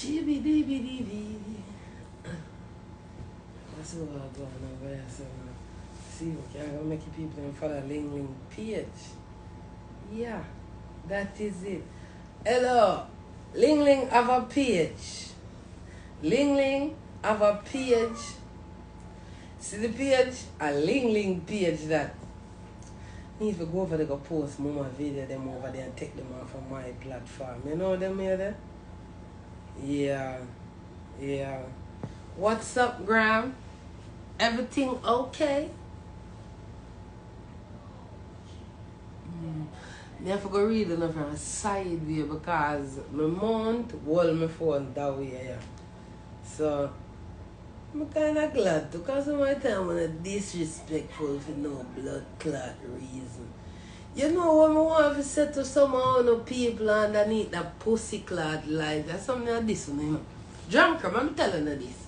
Shibby-dibby-dibby. That's what I'm going over here. So, see, okay, I'm going to make you people and follow Ling Ling page. Yeah, that is it. Hello. Ling Ling have a page. Ling Ling have a page. See the page? A Ling Ling page that. Need to go over there, go post more video them over there and take them off of my platform. You know them here there? Yeah. Yeah. What's up, Graham? Everything okay? I have to go read enough from a side way because my mount hold my phone that way. Yeah. So I'm kind of glad because some of the time I'm disrespectful for no blood clot reason. You know what I want to say to some of people underneath that pussy clot life, that's something like this one, you know. Drunker, I'm telling you this.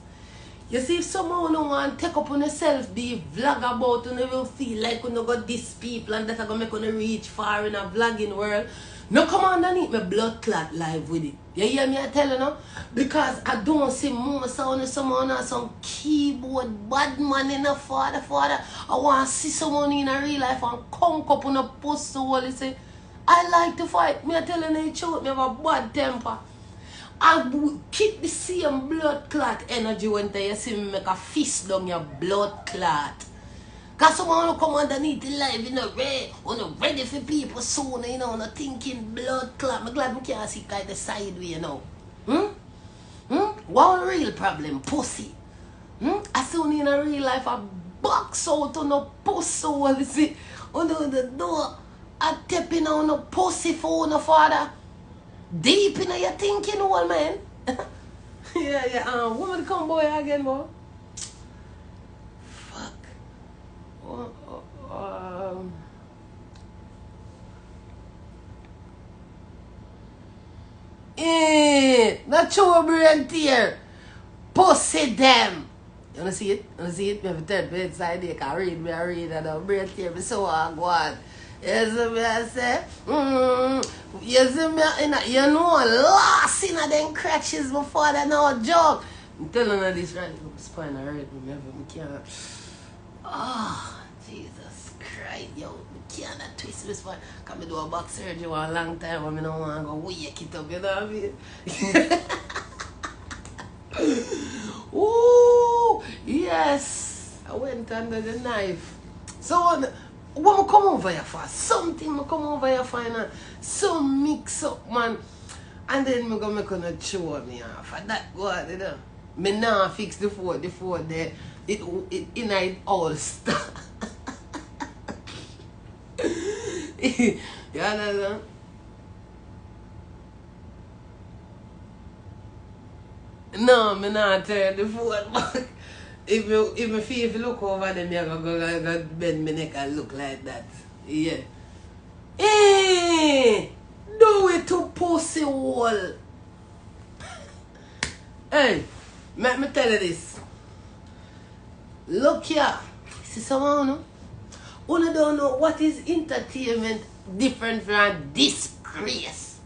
You see, if someone don't want to take up on yourself, be vlog about and you will feel like when you got these people and that's going to make you reach far in a vlogging world, no come underneath my blood clot live with it. You hear me I tell you now? Because I don't see more sound of someone on some keyboard bad man in a father. I want to see someone in a real life and come up on a post so well, say, I like to fight. Me I tell you the truth, me have a bad temper. I keep the same blood clot energy when you see me make a fist down your blood clot. Because someone will come underneath the life, you know, ready for people soon, you know, not thinking blood clot. I'm glad I can't see kind of side way, you know. One real problem, pussy. I soon in a real life, I box out on a pussy, you see, under the door, I tap in on a pussy phone, father. Deep in your thinking, old man. yeah. Woman come boy again, boy. Fuck. Not your brain tear. Pussy them. You wanna see it? Me have a third page side there. I read and the brain tear me so hard. You see me I say? You see me, you know, lost in them crutches before they know a joke. I'm telling you this right, I'm spine hurt me, I can't. Oh, Jesus Christ, yo, I can't twist my spine. Because I do a back surgery for a long time and I don't want to go wake it up, you know what I mean? Ooh, yes, I went under the knife. So, what I come over here for? Something I come over here for, some mix up, man. And then I go make a show me off. And that go on, you know. Me now fix the phone there. It in it all stuff. You understand? No, me not turn the phone back. If me feel if you look over them, you're going to bend my neck and look like that. Yeah. Hey! Do it to pussy wall. Hey, let me tell you this. Look here. See someone, no? You don't know what is entertainment different from disgrace.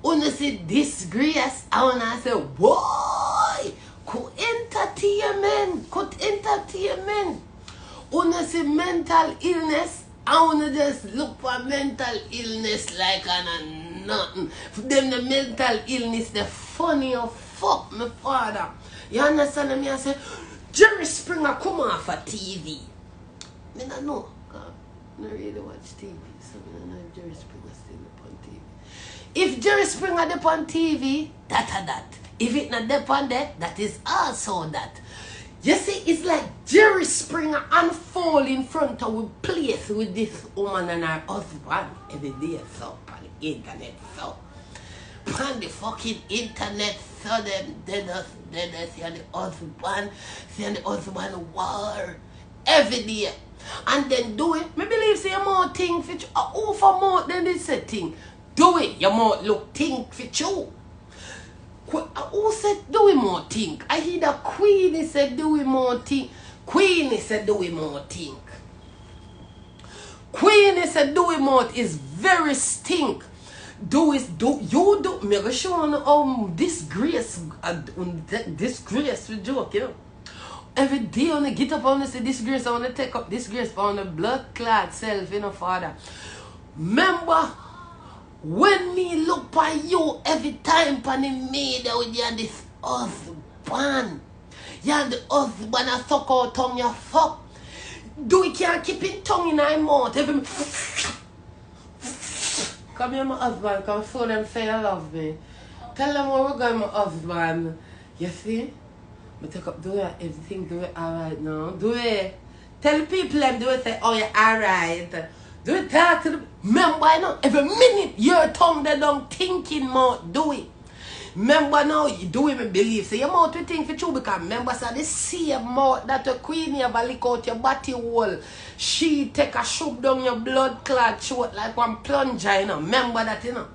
You see disgrace, I want to say, why? Could entertainment. You see mental illness, I want to just look for mental illness like nothing. For them the mental illness, the funny or fuck my father. You understand me? I say, Jerry Springer come off of TV. I don't know. I don't really watch TV. So I don't know if Jerry Springer still on TV. If Jerry Springer up on TV, that. If it not up on that is also that. You see, it's like Jerry Springer unfold in front of a place with this woman and her husband every day, so on the internet, so. On the fucking internet, so then they see the husband war every day. And then do it. Me believe say more thing for you. Who for more than this thing? Do it. You more look think for you. Who said do it more think? I hear the Queenie said do it more think. Queenie said do it more think. Queenie said do it more is very stink. Do you do me go show on disgrace disgrace with joke, you know. Every day on the get up on say disgrace, I wanna take up disgrace for on the blood clot self, you know, Father. Remember when me look by you every time pan him made with you and this husband. You and the husband a suck out tongue you fuck. Do we can't keep in tongue in our mouth every come here, my husband, come phone them say you love me. Tell them where we're going, my husband. You see? But take up, do it, everything, do it alright now. Do it. Tell people them, do it, say, oh, you're alright. Do it, talk to them. Remember, you know, every minute your tongue, they don't thinking more, do it. Remember now, you do even believe. So your mouth will think for true because remember, so the same mouth that the Queenie have a lick out your body wall. She take a shoot down your blood clot short like one plunger, you know. Remember that, you know.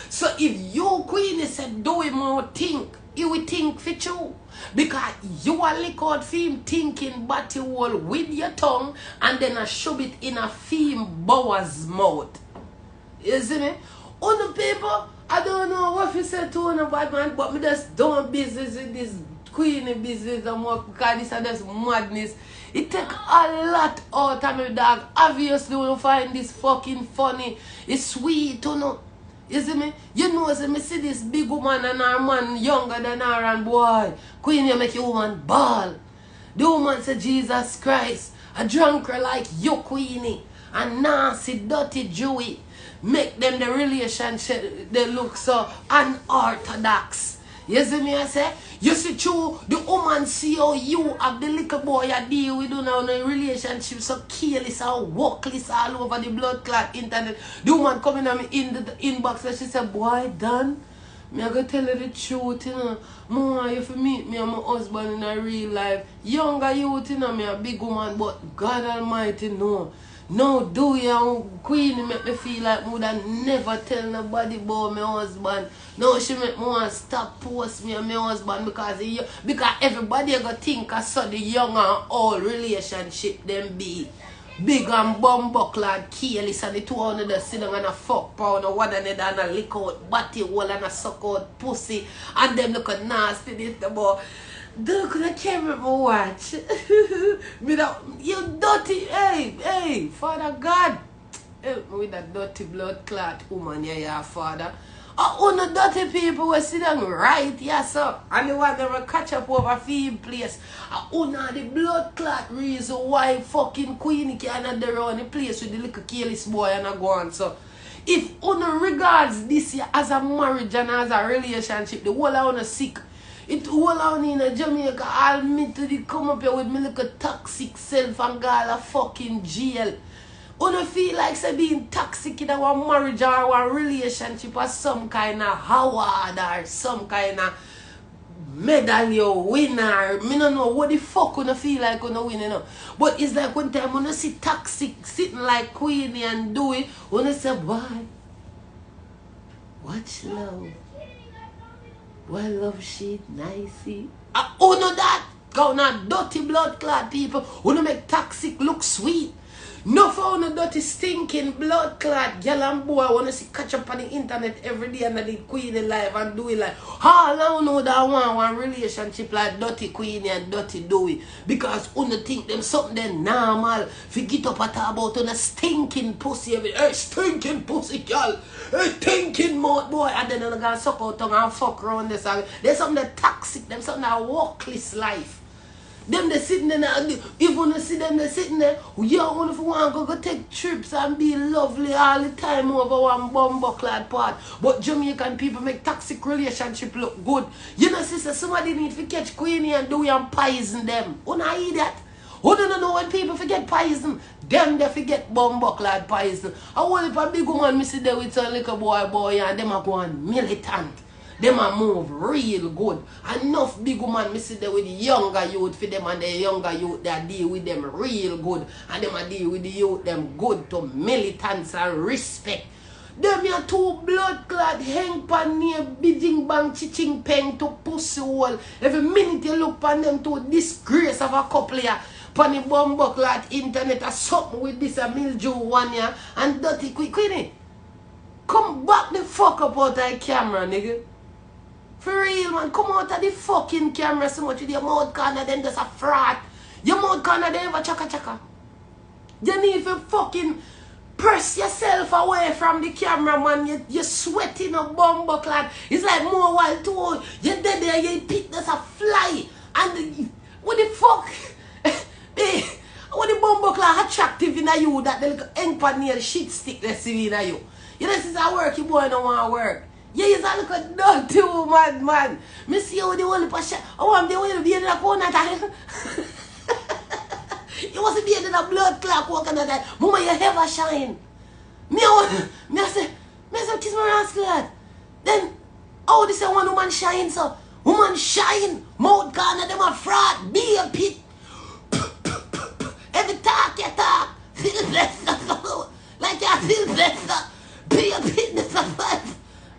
So if you Queenie said do it more think, you will think for true. Because you are lick out film thinking body wall with your tongue and then I shove it in a film bower's mouth. You see me? On the paper, I don't know what you said to no bad man, but me just doing business with this Queenie business and work because this is just madness. It take a lot out of me, dog. Obviously, when you find this fucking funny, it's sweet, you know. You see me? You know, so me see this big woman and her man younger than her and boy, Queenie make your woman ball. The woman say, Jesus Christ, a drunker like you, Queenie, a nasty, dirty Jewy. Make them the relationship, they look so unorthodox. You see me, I say? You see true, the woman see how you have the little boy you deal with now in a relationship so careless and workless all over the blood clot internet. The woman coming at me in the inbox and she said, boy, Don, me I go tell you the truth, you know. More if you meet me and my husband in a real life. Younger youth, you know, me a big woman, but God Almighty, no. No, do you Queenie make me feel like me would never tell nobody about my husband. No, she make me want to stop post me and my husband because everybody gonna think I saw the young and old relationship them be. Big and bumbuckled, careless and the two on the sit down and a fuck pound and one another and a lick out body hole and a suck out pussy and them look nasty this the boy. Look, I can't remember watch. You dirty, hey, Father God. Help me with that dirty blood clot woman, yeah, Father. Oh, no dirty people will sit down right, yes, sir. And the one that will catch up over field place. Oh, no, the blood clot reason why fucking Queenie can't do around the place with the little careless boy and a go on, so. If Uno regards this year as a marriage and as a relationship, the whole of Uno sick. It all on in a Jamaica, all me to the come up here with me little toxic self and go all a fucking jail. Uno feel like say being toxic in our marriage or our relationship or some kind of award or some kind of medal winner. Me don't know what the fuck Uno feel like Uno win, you know. But it's like one time Uno see toxic sitting like Queenie and do it, Uno say, boy, watch love. Well, love shit, nicey. Oh no, that go now, dirty blood clot people. Wanna make toxic look sweet. No for no dirty stinking blood clot girl and boy. Wanna see catch up on the internet every day and the Queenie live and do it like all I know that one relationship like dirty Queenie and dirty Dewey because wanna think them something then normal. Forget up at about on a stinking pussy every hey stinking pussy girl. Hey, thinking mouth boy, and then they're gonna suck out tongue and fuck around this. There's something that toxic, them something that workless life. Them they sitting there, even they see them they sitting there, you want if you want to go take trips and be lovely all the time over one bumbuckled part. But Jamaican people make toxic relationship look good. You know, sister, somebody need to catch Queenie and do and poison them. Who not eat that? Who don't know when people forget poison? Them they forget bumbuckled poison. I want if a big woman me sit there with a little boy and them are going militant. Them a move real good. Enough big woman me sit there with the younger youth for them and the younger youth they deal with them real good. And them a deal with the youth them good to militants and respect. Them your two blood clot hang pan near bidding bang chiching peng to pussy hole. Every minute you look pan them to disgrace of a couple here. Pan the bumbuckled internet or something with this a mildew one year and dirty Queenie. Come back the fuck up out of the camera, nigga. For real, man. Come out of the fucking camera so much with your mouth corner, then just a frat. Your mouth corner, they ever chaka. You need to fucking press yourself away from the camera, man. You're sweating a bumbo clad. It's like more while too. You're dead there, you pick there's a fly. And what the fuck? What the bumbo clad attractive in you that the little empanel shit stick they see in you. You know, this is a work, you boy don't want to work. Yeah, you look at dirty woman, man. Me see how the whole passion. Oh, I'm the way to be in the corner. You wasn't be in the blood clot walking at that. Mama, you ever shine. Me say, kiss my rascal lad. Then, oh, this is one woman shine, so. Woman shine. Mouth corner, them a fraud. Be a pit. Every talk you talk. Feel blessed. Like you feel blessed. Be a pit.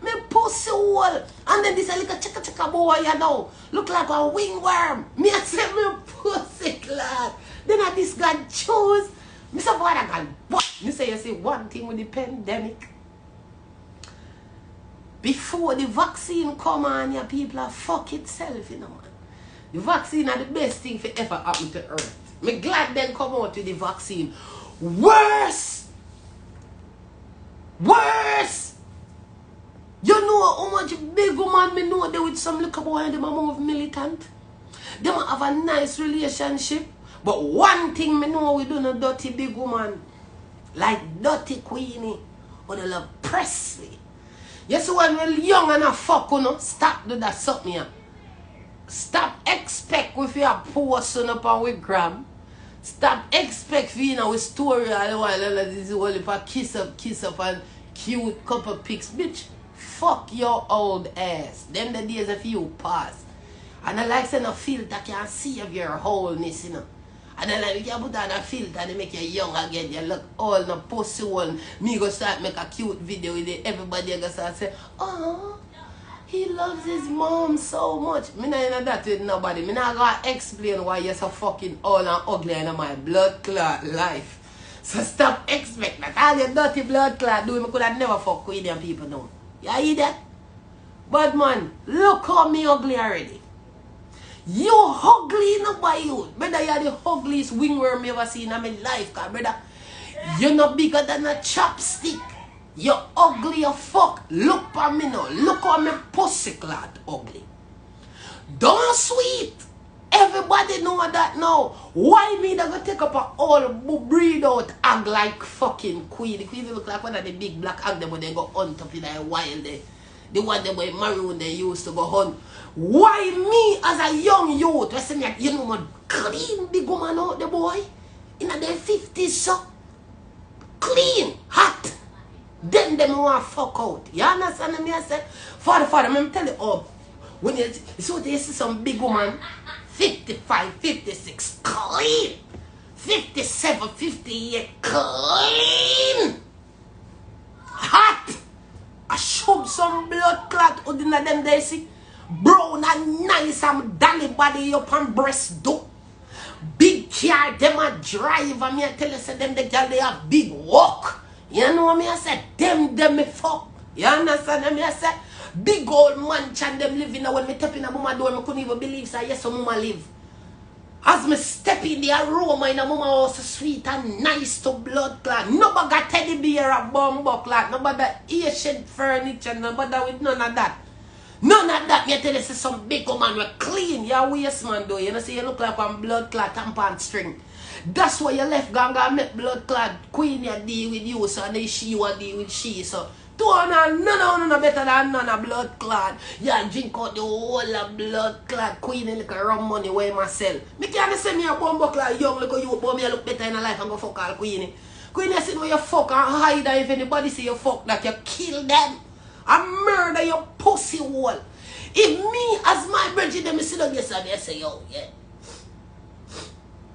Me pussy hole. And then this a little chaka boy, you know. Look like a wingworm. Me I say me pussy clad. Then I this God chose. Me say Father God, what? Me say you see one thing with the pandemic. Before the vaccine come on, your people are fuck itself, you know, man. The vaccine are the best thing for ever happen to earth. Me glad then come out with the vaccine. Worse! You know how much big woman me know they with some little boy and them are more militant. They might have a nice relationship. But one thing me know we do no dirty big woman. Like dirty Queenie. Or they love Presley. You see when we're young and a fuck, you know, stop do that something here. Stop expect with your post on up and with gram. Stop expect for you know with story all the while this is all if kiss up and cute couple pics. Bitch, fuck your old ass. Them the days of you pass. And I like saying a filter can save your wholeness, you know. And then like, you put on a filter and they make you young again. You look old, no pussy one. Me go start make a cute video with it. Everybody go start say, oh, he loves his mom so much. Me not in that with nobody. Me not gonna explain why you're so fucking old and ugly in my blood clot life. So stop expect that. All your dirty blood clot do, me could have never fuck Queenie and people know. You hear that? But man, look how me ugly already. You ugly enough by you. Brother, you're the ugliest wingworm you ever seen in my life. Cause brother, you're not bigger than a chopstick. You're ugly as fuck. Look at me now. Look how me pussy clad ugly. Don't sweet. Everybody know that now. Why me that go take up a all breed out hag like fucking Queenie? Queenie look like one of the big black hag them when they go hunt up in a wild day. The one they were maroon they used to go hunt. Why me as a young youth? I say me, you know, man, clean big woman out the boy. In their 50s, so. Clean, hot. Then them want fuck out. You understand me? I said, father, I'm telling you, oh, when you so they see some big woman, 55, 56, clean. 57, 58, clean. Hot. I shove some blood clot out in them they see. Brown and nice and dolly body up and breast do. Big car, them a drive and me I tell you say them the girl they have big walk. You know what me I say? Them me fuck. You understand me I say? Big old mansion them living when me tap in a mama door, me couldn't even believe say yes so mama live. As me step in the aroma in a mama house sweet and nice to blood clot. Nobody got teddy bear a bumbo clot. Nobody Asian furniture. Nobody with none of that. None of that. Me tell you say some big woman we clean. Your waist man though. You know see you look like one blood clot tampon string. That's why you left ganga make blood clot Queenie deal with you. So then she will deal with she. So none better than none of blood clot. Yeah, drink out the whole of blood clot. Queenie like a rum money where myself. Me can't say me a bumbo clot young like you, but me look better in life and go fuck all Queenie. Queenie said when you fuck and hide if anybody say you fuck that you kill them. And murder your pussy hole. If me as my virgin them sit down yesterday I say yo, yeah.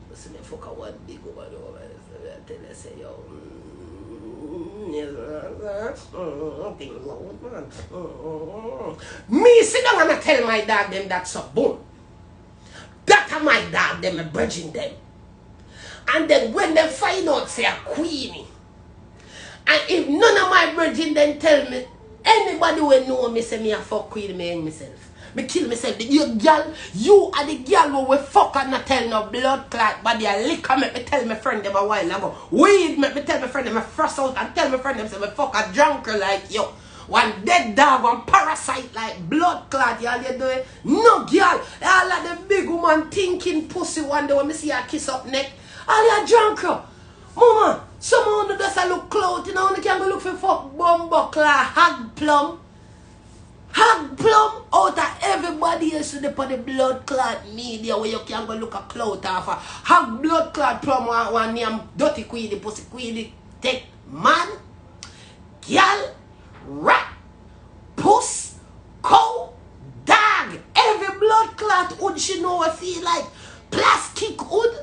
Listen, me fuck a one big woman over there. I tell you say yo. Me sit down and I tell my dog them that's a boom. That are my dog them and virgin them. And then when they find out say a Queenie And if none of my brethren then tell me, anybody will know me say me a fuck with me and myself. Me kill myself. You girl, you are the girl who will fuck and not tell no blood clot body a liquor make me tell my friend them a while ago. Weed make me tell my friend them a frost out and tell my friend them say me fuck a drunker like you. One dead dog, one parasite like blood clot, y'all you doing? No girl, all of the big woman thinking pussy one day when me see her kiss up neck. All you drunker. Mama, someone does a look clout, you know, you can go look for fuck bumbuckler, hag plum. Hag plum out of everybody else to the blood clot media where you can go look a clout off a hag blood clot plum one name dirty Queenie, pussy Queenie, take man, girl, rat, puss, cow, dog, every blood clot would she know what feel like plastic wood,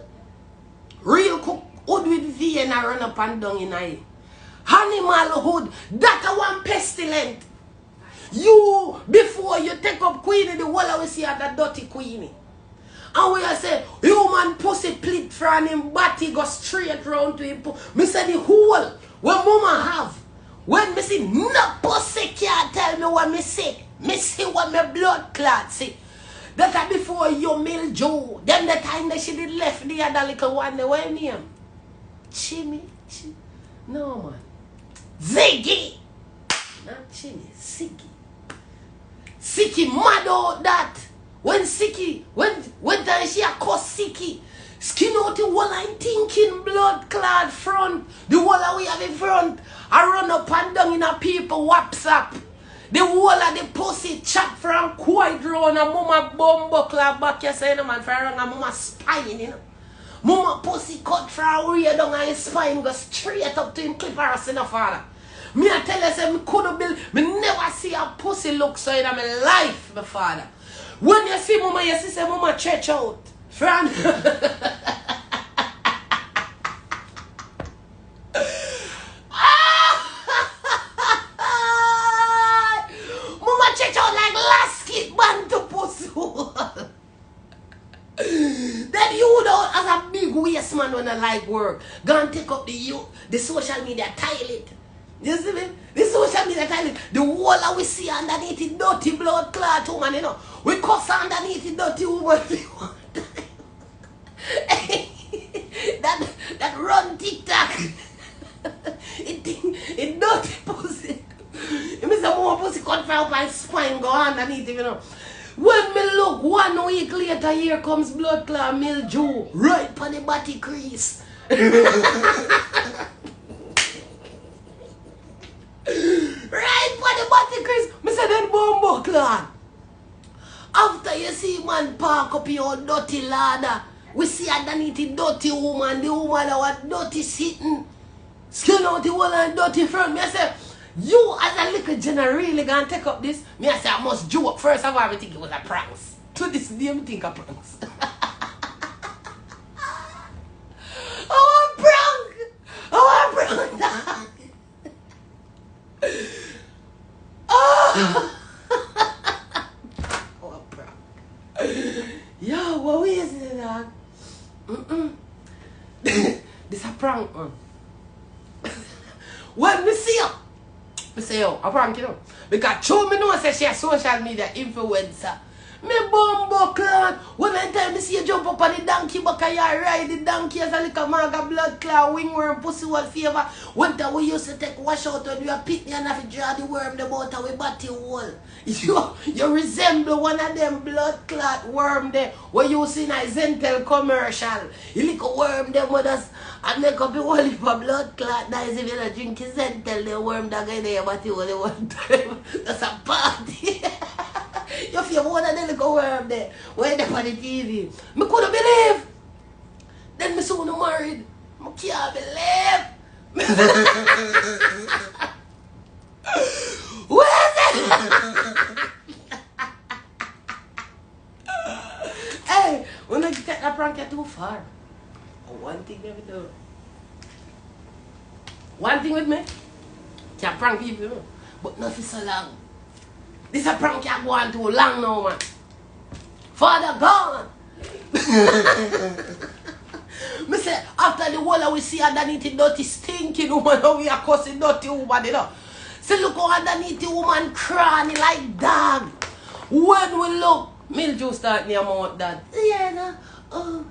real cook wood with V and I run up and down in a animal hood, that a one pestilent. You, before you take up Queenie, the whole of we see at the dirty Queenie. And we say, human pussy plit from him body go straight round to him. Me say the whole, what mama have. When me see no pussy can't tell me what me see. Me see what my blood clot see. That a before you mill Joe. Then the time that she did left the other little one, the way name. Chimmy. No man. Ziggy. Not Chimmy, Sicky. Sicky mad out that. When Sicky, when time she a cuss Sicky, skin out the whole I'm thinking blood clad front. The whole we have in front. I run up and down in a people WhatsApp. The whole of the pussy chop from quite round and mama bumbo clad back here saying man for around and mama spine, you know. Mama pussy cut from way down and his spine go straight up to him clip her in the father. Me I tell you, say, me couldn't build, me never see a pussy look so in my life, my father. When you see mama, you see say mama stretch out. Friend. Mama stretch out like lasket band to pussy. Then you know, as a big waste man when I like work, go and take up the social media toilet. You see me? The social media toilet, the wall that we see underneath the dirty blood clot woman, you know. We cuss underneath the dirty woman. that run TikTok. it dirty pussy. It means some more pussy cut from my spine go underneath it, you know. When me look 1 week later, here comes blood clot mildew right on the body crease. Right for the body crease. Me say that bumbo clan. After you see man park up your dirty ladder, we see underneath the dirty woman, the woman that was dirty sitting, skin out the whole and dirty front. Me I say, you as a little general really gonna take up this? Me I say I must joke. First of all, I think it was a prank. To this day, I think a prank. Oh, a prank! Oh, a prank! Oh, oh bro. Yo, what is it, dog? This a prank, man. When me see you, me say, yo, a prank, you know. Because show me know say she a social media influencer. Me bumbo clan. When I tell me see you jump up on the donkey, but you ride the donkey as a little maga blood clot, wingworm, pussy wall fever. One time we used to take wash out when we a picnic and have to draw the worm them out and we body wall. You resemble one of them blood clot worm there where you see in a Zentel commercial. You little worm them with us and make up the whole heap of blood clot. That is if you don't drink Zentel, the worm that guy there body wall one time. That's a party. You feel one of them little worm there. Where they on the TV. Me couldn't believe. Then me soon married. I can't believe. Where is it? Hey, when I take that prank too far. One thing let me do. One thing with me. Can't prank people, you know. But not for so long. This a prank can't go on too long now, man. Father gone. Me say, after the whole we see underneath the dirty stinking woman, how we are cussing dirty woman, you know. Say, look how underneath the woman cranny like dog. When we look, Mildew start near mouth that, yeah, no, oh,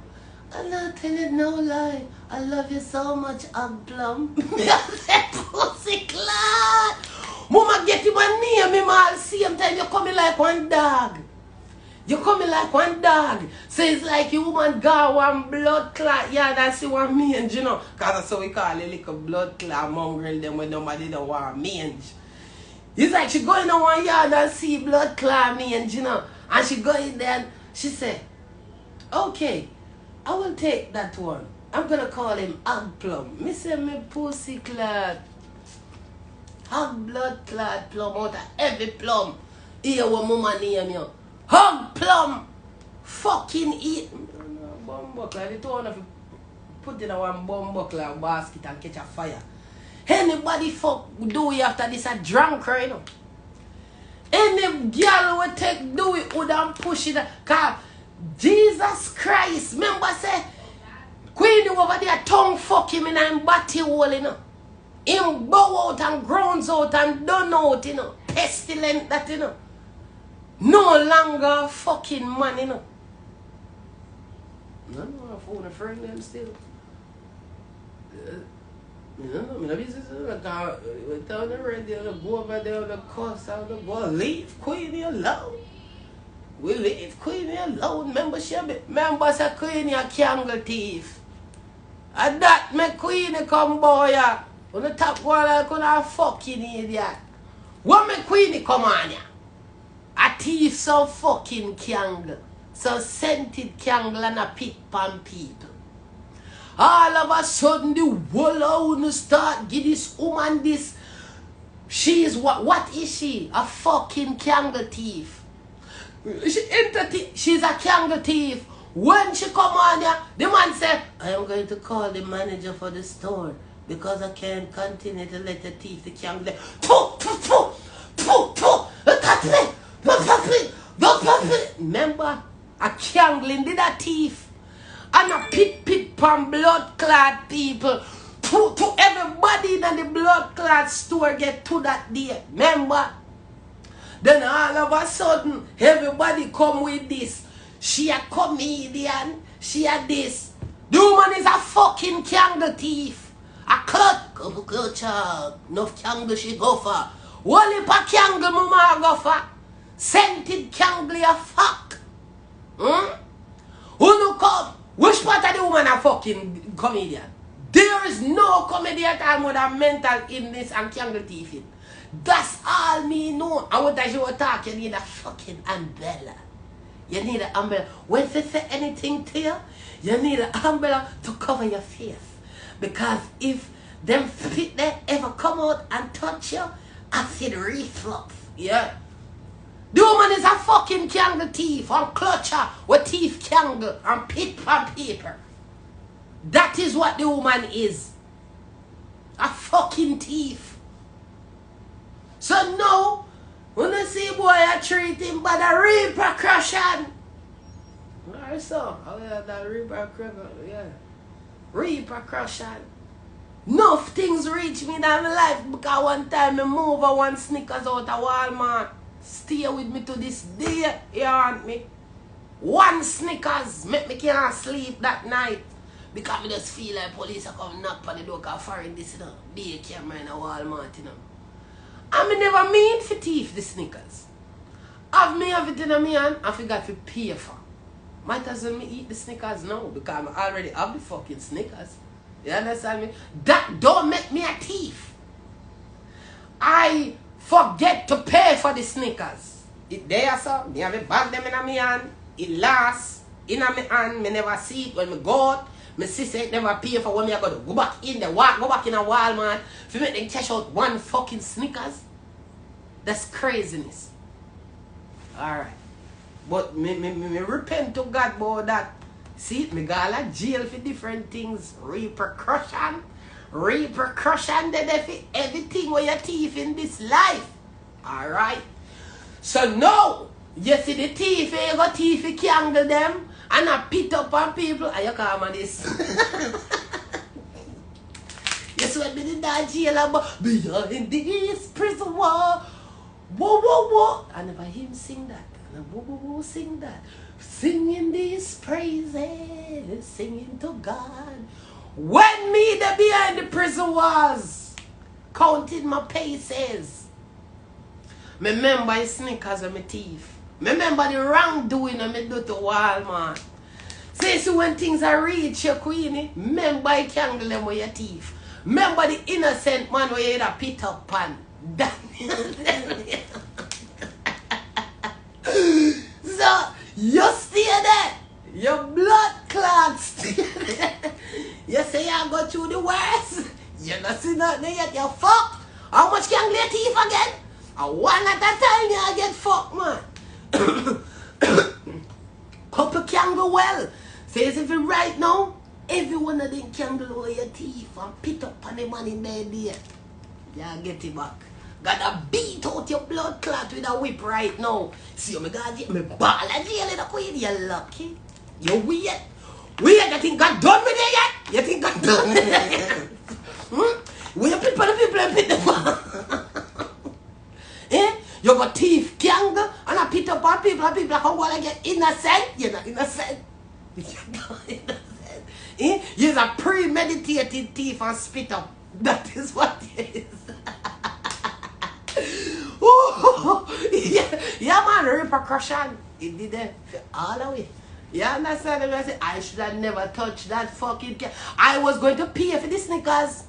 I'm not telling no lie. I love you so much, Plum. Me say, pussy clot. Mama get him a name, me all same time you coming like one dog. You coming like one dog. So it's like you woman got one blood clot. Yeah, that's what mange, you know. Because that's how we call it, like a blood clot mongrel them when nobody don't want mange. It's like she go in one yard and see blood clot mange, you know. And she go in there and she say, okay, I will take that one. I'm going to call him Plum. Me say me pussy clot. Hug blood clot plum out of every plum. Here what mama name you. Hug plum. Fucking eat. Bumbuckler. The two one of you put in a one bumbuckler basket and catch a fire. Anybody fuck do it after this a drunk right now. Any girl will take do it would and push it. Cause Jesus Christ. Remember say Queenie over there tongue fuck him in and body hole, you know. Him bow out and grounds out and done out, you know. Pestilent that, you know. No longer fucking man, you know. No, I phone a friend them still. You know, I'm business. We tell the radio to go over there on the course out the go. Leave Queenie alone. We leave Queenie alone. Members of Queenie a candle thief. And that make Queenie come boy. On the top one, I couldn't fucking idiot. What make Queenie come on ya? A thief so fucking candle. So scented candle and a pit pan people. All of a sudden, the whole owner start give this woman this. She is what is she? A fucking candle thief. She's a candle thief. When she come on here, the man said, I am going to call the manager for the store because I can't continue to let the thief the candle. Remember, a candle did a thief. And a pit pan blood clad people. To everybody in the blood clad store get to that day. Remember? Then all of a sudden, everybody come with this. She a comedian. She a this. The woman is a fucking candle thief. A clutch. No candle she go for. Only pa candle mama go for. Scented candle a fuck. Who no come? Which part of the woman a fucking comedian? There is no comedian that more than mental illness and candle thieving. That's all me know. And what I should talk, you need a fucking umbrella. You need an umbrella. When they say anything to you, you need an umbrella to cover your face. Because if them spit there ever come out and touch you, acid reflux. Yeah. The woman is a fucking candle thief and clutcher with thief candle and pit pan paper. That is what the woman is. A fucking thief. So now, when I see boy I treat him by the repercussion. I saw that repercussion, yeah. Repercussion. Enough things reach me in my life because one time I move one Snickers out of Walmart. Stay with me to this day, you want me? One Snickers make me can't sleep that night. Because I just feel like police are coming knock on the door because foreign this, you know. Day camera in a Walmart, you know. And I never mean for thief the Snickers. Have me have it in my hand and forgot to pay for. Might as well me eat the Snickers now because I already have the fucking Snickers. You understand me? That don't make me a thief. I forget to pay for the Snickers. It there, sir. Me have a bag them in my hand. It lasts in my hand. Me never see it when me go out. My sister never pay for when me I got to go back in the walk, go back in a Walmart. If you make them cash out one fucking Snickers, that's craziness. Alright. But me repent to God about that. See, me got a jail for different things. Repercussion. Repercussion that for everything where you thief in this life. Alright. So now, you see the thief, you got thief, you candle them. And I pit up on people, and you call me this. Yes, what me did that jail, but behind this prison wall. Whoa, whoa, whoa. I never hear him sing that. And whoa, whoa, whoa, sing that. Singing these praises, singing to God. When me there behind the prison walls, counting my paces. Remember the sneakers of my teeth. Remember the wrongdoing of me do to Walmart. Say so when things are reach your Queenie, remember you cangle them with your teeth. Remember the innocent man where you had a pit up pan. So you stay there. Your blood clots stay there. You say you go through the worst. You not see nothing yet. You fuck. How much can your teeth again? And one at a time you get fucked, man. Couple can go well. Says if you right now, every one of them can blow your teeth and pit up on the man in bed there. Yeah, get it back. Gotta beat out your blood clot with a whip right now. See, me got me ball a jail in the Queen. You're lucky. You're weird. Weird, you think God done with it yet? You think God done with it yet? When you pit for the people and pit them. Eh? You got teeth, kangle, and I pit up on people, and people come want to get innocent. You're not innocent. You're not innocent. Eh? You're a premeditated thief and spit up. That is what it is. Yeah, man, repercussion. It did it all the way. You understand? I said, I should have never touched that fucking cat. I was going to pay for the sneakers.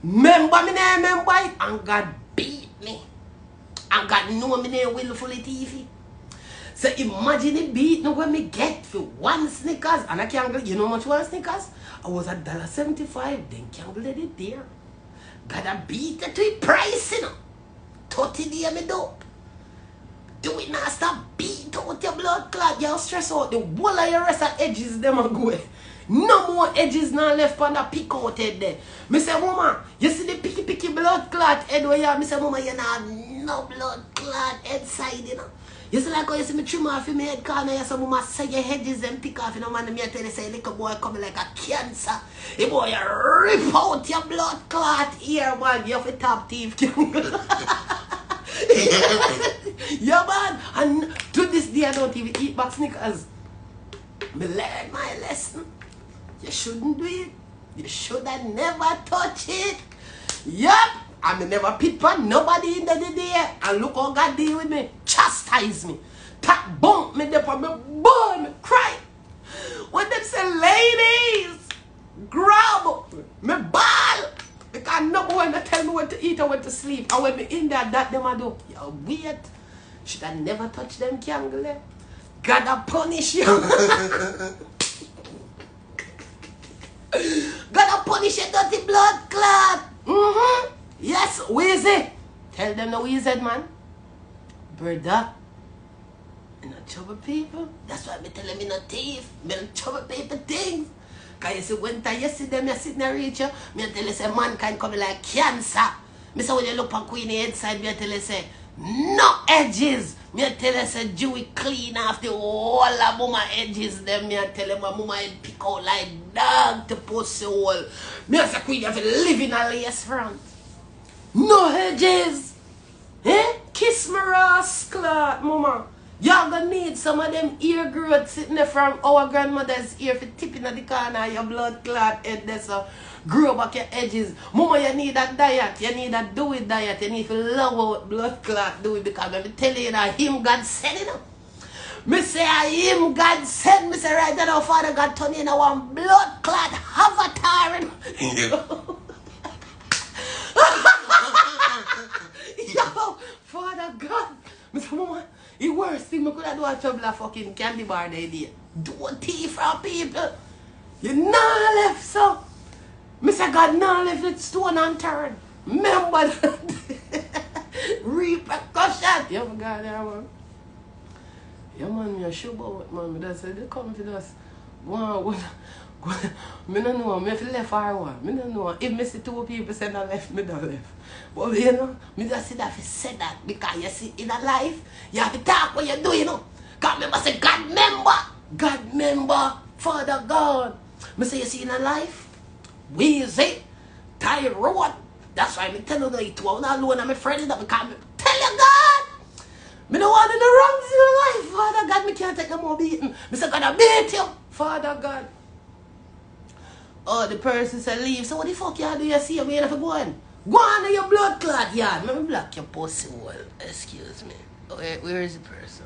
Remember me name, remember it? And God beat me. And God know me name willfully TV. So imagine the beat now when me get for one sneakers. And I can't go, you know how much one sneakers? I was $1.75. Then can't let it there. Gotta beat it to the price, you know. 30 days me do. Do it now, stop beat out your blood clot. You stress out the whole of your rest of edges them are going. No more edges now left on the pick out head there. Me say, mama, you see the picky blood clot head where you have? Me say, mama, you not have no blood clot head side, you know. You see like how you see me trim off your head corner, you say, mama, say your hedges them pick off, you know, man, me tell you, say, little boy coming like a cancer. The boy, you rip out your blood clot here, man. You have a top teeth. Yeah, man. And to this day, I don't even eat back sneakers. Me learn my lesson. You shouldn't do it. You should have never touch it. Yup. I me never pit for nobody in the day. And look how God deal with me. Chastise me. Tap bump me there for me. Boy, me cry. When them say ladies, grab me ball. Because no boy not tell me when to eat or when to sleep. And when me in there, that them I do. You weird. Should I never touch them kangle? Gotta punish you. Gotta punish your dirty blood clot. Yes, Weezy. Tell them the Weezy, man. Brother. You not trouble people. That's why I tell them you not thief. Me not trouble people things. Because you see, when you see them, you sit there reach you, me tell you say mankind coming like cancer. Me say when you look on Queenie inside, me tell you say no edges. Me tell you say Jewy clean off the whole of mama edges. Them me tell you my mama head pick out like dog to pussy hole. Me say Queenie have to live in a lace front. No edges. Eh? Kiss me rascal, mama. Y'all gonna need some of them ear growth sitting there from our grandmother's ear for tipping at the corner of your blood clot head there, so grow back your edges. Mama, you need that diet. You need that do it diet. You need to love out blood clot do it, because let me tell you that him God said it. Me say him God said, me say right now Father God turn in one blood clot avatar. Yo, Father God. Me say, mama, the worst thing I could have done trouble a fucking candy bar the idea. Do a thief from people. You not left, so. Mr. God not left it stone unturned. Remember that. Repercussion. You ever got there, man? Yeah, man, me a show about, man. Me just say, they come for us. Wow, me don't know, me if left or what. Me don't know. If me see two people say I left, me don't left. But you know, me just see that if say that, because you see in a life, you have to talk what you do, you know. God remember say God member. God member, Father God. Me say, you see in a life? Weezy, Tyrone. That's why me tell you that you are not alone and my friend that because me tell you God. Me don't want in the wrongs in your life, Father God. Me can't take no more beating. Me say, God, I beat you, Father God. Oh, the person said leave. So what the fuck you do? You see me if you go on? Go on in your blood clot yard. Let me block your pussy wall. Excuse me. Where is the person?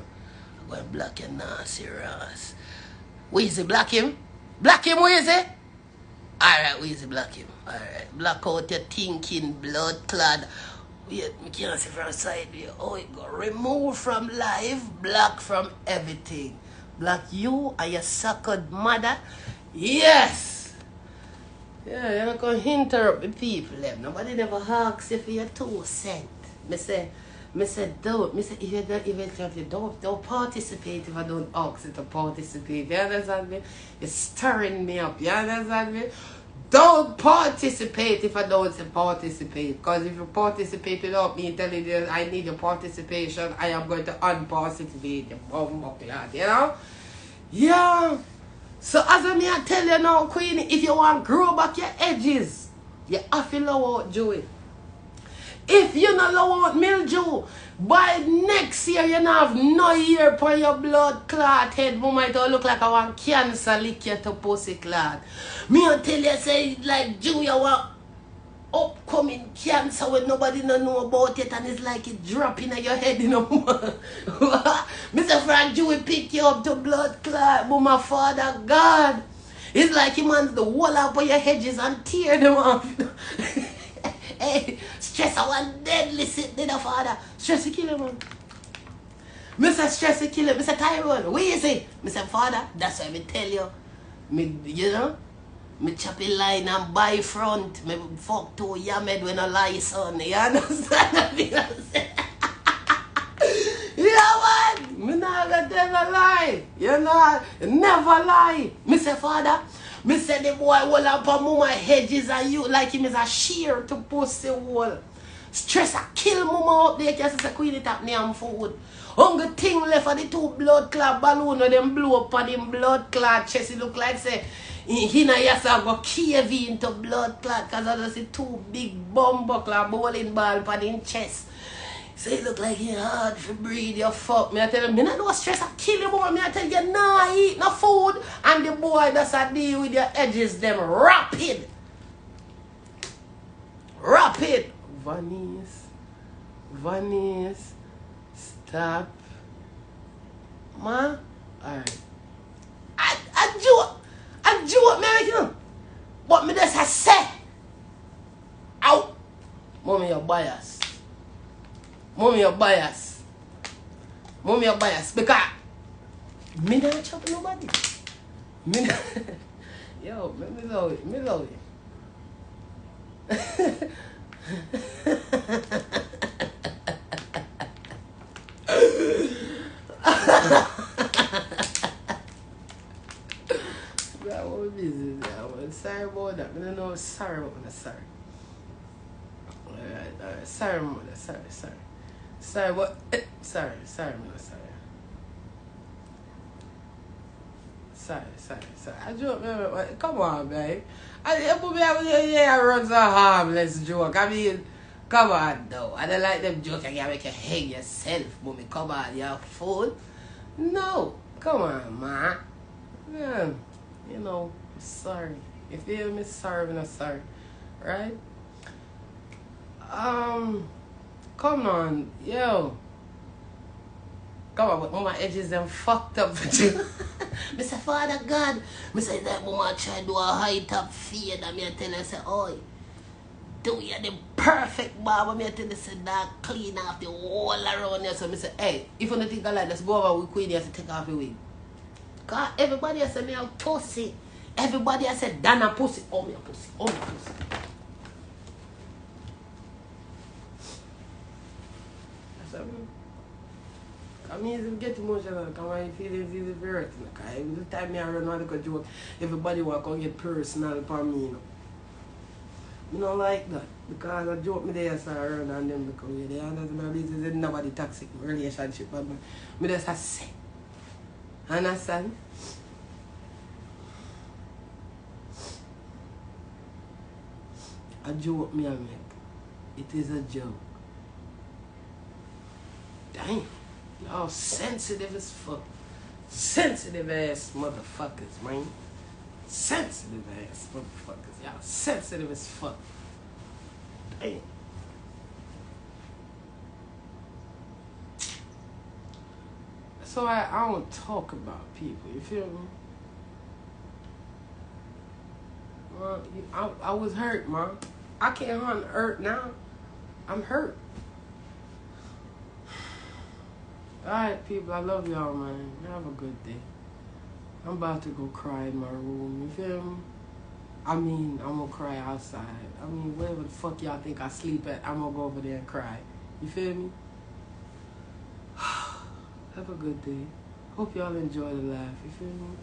I'm going to block your nasty ass. Weezy, block him. Block him, Weezy. Alright, Weezy, block him. Alright. Block out your thinking blood clot. Wait, I can't see from the side here. Oh, it got removed from life. Block from everything. Block you and your suckered mother. Yes. Yeah, you're not going to interrupt the people. Nobody never asks you for your 2 cents. Me say, don't. Me say, if you don't participate if I don't ask you to participate. You understand me? You're stirring me up. You understand me? Don't participate if I don't say participate. Because if you participate without me telling you I need your participation, I am going to unparticipate. You bumbuckler, you know? Yeah. So as I tell you now, Queenie, if you want to grow back your edges, you have to lower out Joey. If you not lower out mildew, by next year you not have no year for your blood clot head. You might look like I want cancer lick you to pussy clot. Me tell you say like Jew you want upcoming cancer when nobody no know about it and it's like it dropping on your head, you know. Mr. Frank Jew will pick you up to blood clot, but my Father God. It's like he wants the wall up on your hedges and tear them off. Hey, stress I want deadly sick, the Father. Stress to kill him, man. Mr. Stress to kill him. Mr. Tyrone, where is he? Mr. Father, that's why I tell you. You know? Me chop a line and buy front. Me fuck to Yamed when I lie, son. You understand what I'm saying? Yeah, man. Me not gonna tell a lie. You know, never lie. Me say, Father, me say the boy will up on mama hedges and you like him is a shear to pussy wall. Stress a kill mama up there because it's a Queenie tap name food. Only thing left for the 2 blood clot balloon or them blow up on them blood clot chest. It look like say he na yasa go cave into blood clot because I just see 2 big bumbuckler bowling ball on him chest. So it look like he hard to breathe. You fuck me. I tell him, me not no stress. I kill you, boy. Me I tell you, nah, eat no food. And the boy that's a deal with your edges, them rapid. Rapid. Vanice. Stop. Ma. Alright. I joke, American. But me just say. Out. Mommy, you're biased. Mommy, you're biased. Mommy, you're biased. Because me not chop nobody. Me not. Yo, me love it. Me love it. That was busy. I'm sorry about that. I don't know. Sorry about that. Sorry. Alright. Sorry, mother. Sorry. Sorry, what? Sorry, mother. Sorry. I joke, man. Come on, babe. I run a harmless joke. I mean, come on, though. I don't like them jokes. I can make you hang yourself, mommy. Come on, you're a fool. No. Come on, ma. Yeah. You know, sorry. If you hear me, sorry, I'm not sorry. Right? Come on, yo. Come on, but my edges them fucked up for you. Mr. Father God, I say that mama try to do a high top fade and me tell her say, oi, do you the perfect barber? Me tell her say that clean off the whole around you. So I say, hey, if you don't think I like, let's go over with Queenie and take off your wig. Cause everybody has said me a pussy. Everybody has said Dana pussy. Oh me a pussy. Oh me a pussy. I'm easy to get emotional because my feelings easy to hurt. Every time I run out of a joke, everybody want to get personal for me. I don't like that. Because I joke me there so I run on them because they understand my business is nobody toxic relationship. But I just say. Understand? A joke me I make. It is a joke. Damn. Y'all sensitive as fuck. Sensitive ass motherfuckers, man. Sensitive ass motherfuckers. Y'all sensitive as fuck. Damn. So I don't talk about people, you feel me? Well, I was hurt, man. I can't hurt now. I'm hurt. Alright, people, I love y'all, man. Have a good day. I'm about to go cry in my room, you feel me? I mean, I'm gonna cry outside. I mean, wherever the fuck y'all think I sleep at, I'm gonna go over there and cry. You feel me? Have a good day. Hope y'all enjoy the laugh, you feel me?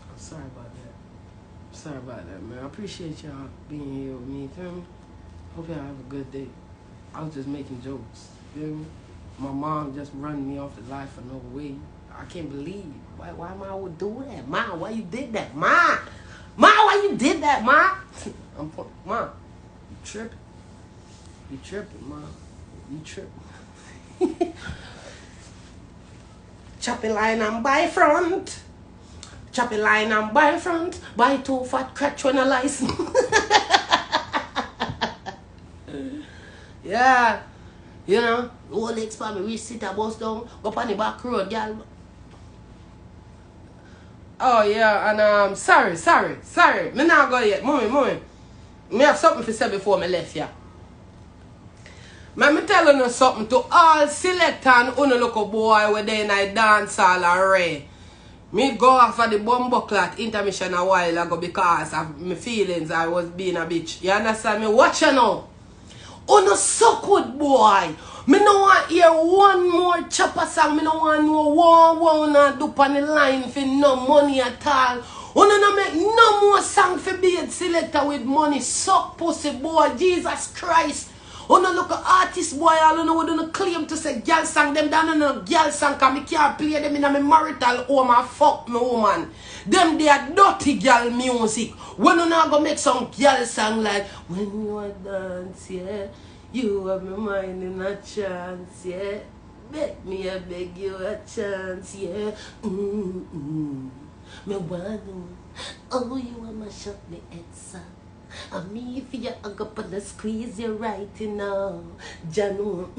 I'm sorry about that. Sorry about that, man. I appreciate y'all being here with me, you feel me? Hope y'all have a good day. I was just making jokes, you feel me? My mom just run me off the life for no way. I can't believe it. Why Ma would do that? Ma, why you did that? Ma, why you did that, Ma? Ma, you tripping. You tripping, Ma. You tripping. Choppy line and buy front. Choppy line and buy front. Buy 2 fat crutch when a license. Yeah. You know, all the expand me, we sit a bus down, go up on the back road, girl. Oh yeah, and sorry. Me not go yet. Mommy. Me have something to say before me left ya. Me telling you something to all selector and unlocal boy where they in a dance hall array. Me go off of the bumbleclot intermission a while ago because of my feelings I was being a bitch. You understand me? Watch you now. Uno so good boy. Me no want hear one more chopper song. Me no want no one and do on the line for no money at all. Uno no make no more song for be a selector with money. Suck pussy boy. Jesus Christ. Uno look at artist boy. All uno would no claim to say girl song. Them down in a girl song. Cause me can't play them in a marital home and fuck me woman. Them they are dirty girl music. When you not gonna make some girl song like when you are dance, yeah, you have my mind in a chance, yeah. Beg me, I beg you a chance, yeah. Me wanna, oh you wanna shut me exa. And me if you hug up and squeeze you right now. Jano,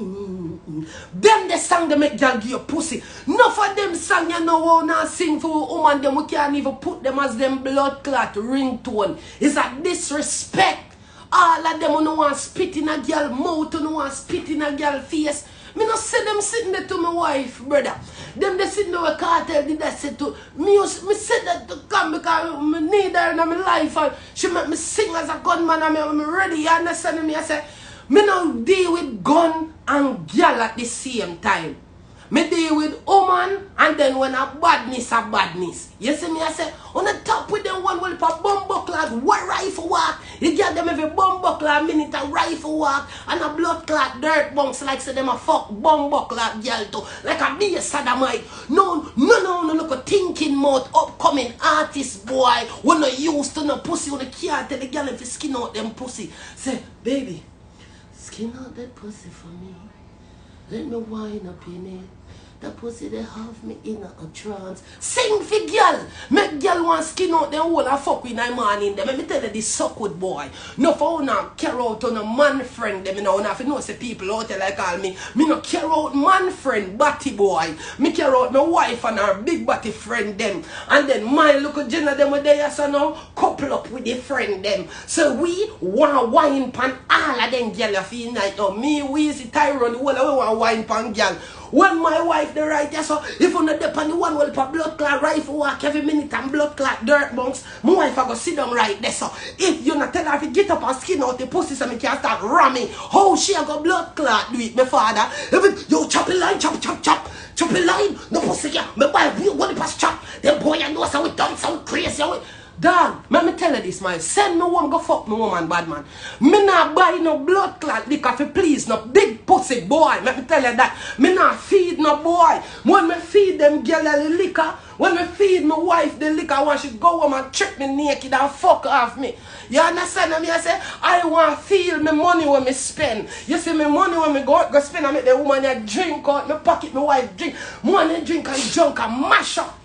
Them the song they make girl give you pussy. Enough of them song you know how not sing for a woman. Them we can't even put them as them blood clot ringtone. It's a disrespect. All of them who no want spit in a girl mouth, who no want spit in a girl face. Me no see them sitting there to my wife, brother. Them they sitting there with cartel did that say to me. Me said that to come because me need her in my life. And she make me sing as a gunman and I'm ready. You understand me? I say, me no deal with gun and girl at the same time. Me deal with woman and then when a badness. You see me, I say, on the top with them one will put bumbuckler, one rifle walk. You get them every bumbuckler minute a rifle walk and a blood clot dirt bunks like say them a fuck bumbuckler girl too. Like a be a sodomite. No, look a thinking mouth upcoming artist boy. When I used to no pussy, when I can't tell the girl if you skin out them pussy. Say, baby, skin out that pussy for me. Let me wind up in it. The pussy they have me in a trance. Sing for girl. Make girl want skin out them whole and fuck with my man in them. Let me tell you this suck with boy. No for now care out on a man friend them. You know if you know say people out there like call me. Me no care out man friend batty boy. Me care out my wife and her big batty friend them. And then my little Jenna them with there so now couple up with the friend them. So we want wine pan all of them girl you feel like now. Me Weezy Tyrone whole we want wine pan girl. When my wife the right there, so if you not depend on the one will put blood clot rifle walk every minute and blood clot dirt bunks, my wife I go sit down right there. So if you not tell her to get up and skin out the pussy so me can start ramming, how she a go blood clot do it, my father? If you chop a line, chop a line, no pussy here, me buy real one pass chop. Them boy I know so we done so crazy. Dog, let me tell you this, man. Send me home, go fuck me woman, bad man. Me not buy no blood clot liquor for please, no big pussy boy. Let me tell you that. Me not feed no boy. When me feed them girl the liquor, when me feed my wife the liquor, I want she go home and trick me naked and fuck off me. You understand me? I say, I want to feel my money when me spend. You see me money when me go spend, I make the woman a drink out, me pocket, my wife drink. Money drink and junk and mash up.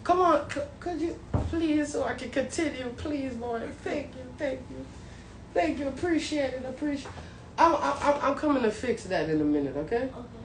Come on, could you please, so I can continue, please, boy. Thank you, appreciate it, I'm coming to fix that in a minute, okay? Okay.